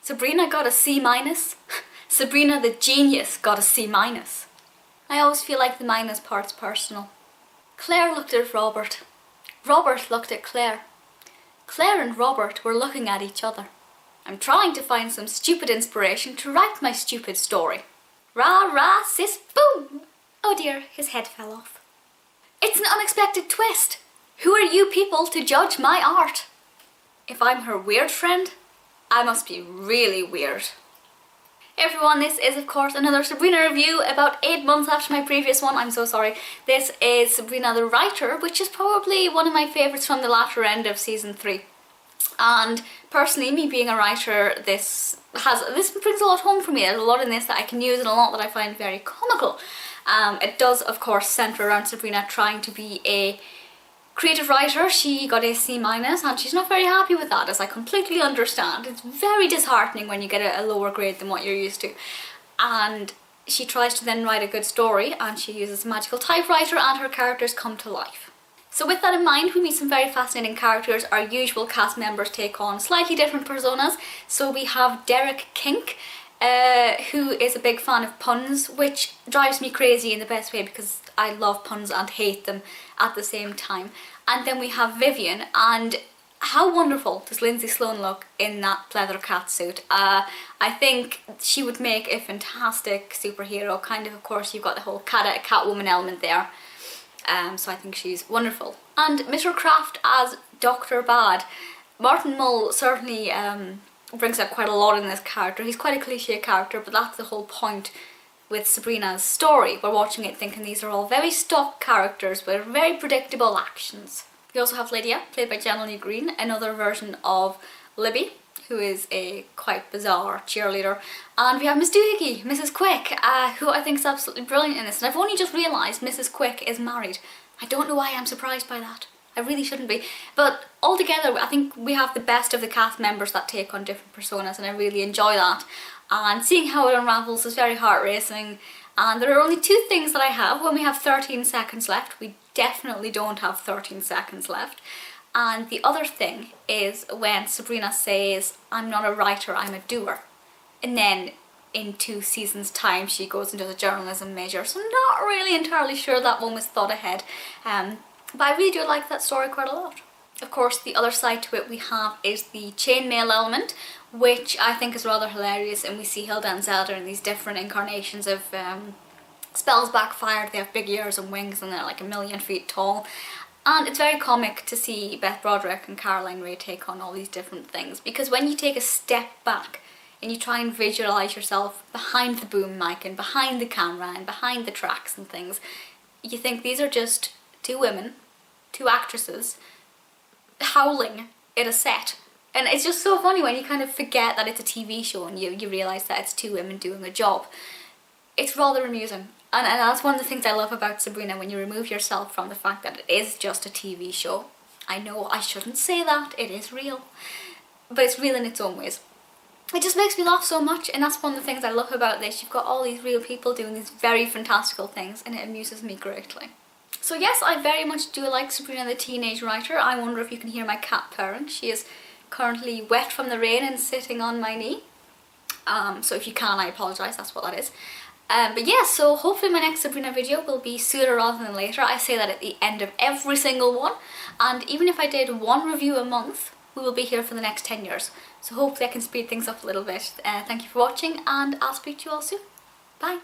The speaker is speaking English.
Sabrina got a C-. Sabrina the genius got a C-. I always feel like the minus part's personal. Claire looked at Robert. Robert looked at Claire. Claire and Robert were looking at each other. I'm trying to find some stupid inspiration to write my stupid story. Rah rah sis boom! Oh dear, his head fell off. It's an unexpected twist. Who are you people to judge my art? If I'm her weird friend, I must be really weird. Hey everyone, this is of course another Sabrina review about 8 months after my previous one. I'm so sorry. This is Sabrina the Writer, which is probably one of my favourites from the latter end of season 3. And personally, me being a writer, this brings a lot home for me. There's a lot in this that I can use and a lot that I find very comical. It does of course centre around Sabrina trying to be a creative writer. She got a C- and she's not very happy with that, as I completely understand. It's very disheartening when you get a lower grade than what you're used to. And she tries to then write a good story and she uses a magical typewriter and her characters come to life. So with that in mind, we meet some very fascinating characters. Our usual cast members take on slightly different personas. So we have Derek Kink, who is a big fan of puns, which drives me crazy in the best way because I love puns and hate them at the same time. And then we have Vivian, and how wonderful does Lindsay Sloan look in that pleather cat suit. I think she would make a fantastic superhero. Kind of course, you've got the whole Catwoman element there. So I think she's wonderful. And Mr. Kraft as Dr. Bad. Martin Mull certainly brings out quite a lot in this character. He's quite a cliche character, but that's the whole point with Sabrina's story. We're watching it thinking these are all very stock characters with very predictable actions. We also have Lydia, played by Jenna Green, another version of Libby, who is a quite bizarre cheerleader. And we have Miss Doohickey, Mrs. Quick, who I think is absolutely brilliant in this. And I've only just realised Mrs. Quick is married. I don't know why I'm surprised by that. I really shouldn't be. But altogether, I think we have the best of the cast members that take on different personas, and I really enjoy that. And seeing how it unravels is very heart-racing. And there are only 2 things that I have when we have 13 seconds left. We definitely don't have 13 seconds left. And the other thing is when Sabrina says, I'm not a writer, I'm a doer. And then in 2 seasons time she goes into the journalism major. So I'm not really entirely sure that one was thought ahead. But I really do like that story quite a lot. Of course, the other side to it we have is the chainmail element, which I think is rather hilarious, and we see Hilda and Zelda in these different incarnations of spells backfired. They have big ears and wings and they're like 1,000,000 feet tall. And it's very comic to see Beth, Broderick and Caroline Rhea take on all these different things, because when you take a step back and you try and visualise yourself behind the boom mic and behind the camera and behind the tracks and things, you think these are just 2 women, 2 actresses, howling in a set. And it's just so funny when you kind of forget that it's a TV show and you realise that it's 2 women doing a job. It's rather amusing. And that's one of the things I love about Sabrina, when you remove yourself from the fact that it is just a TV show. I know I shouldn't say that, it is real. But it's real in its own ways. It just makes me laugh so much, and that's one of the things I love about this. You've got all these real people doing these very fantastical things, and it amuses me greatly. So yes, I very much do like Sabrina the Teenage Writer. I wonder if you can hear my cat purring. She is currently wet from the rain and sitting on my knee. So if you can, I apologise, that's what that is. But yeah, so hopefully my next Sabrina video will be sooner rather than later. I say that at the end of every single one. And even if I did 1 review a month, we will be here for the next 10 years. So hopefully I can speed things up a little bit. Thank you for watching, and I'll speak to you all soon. Bye!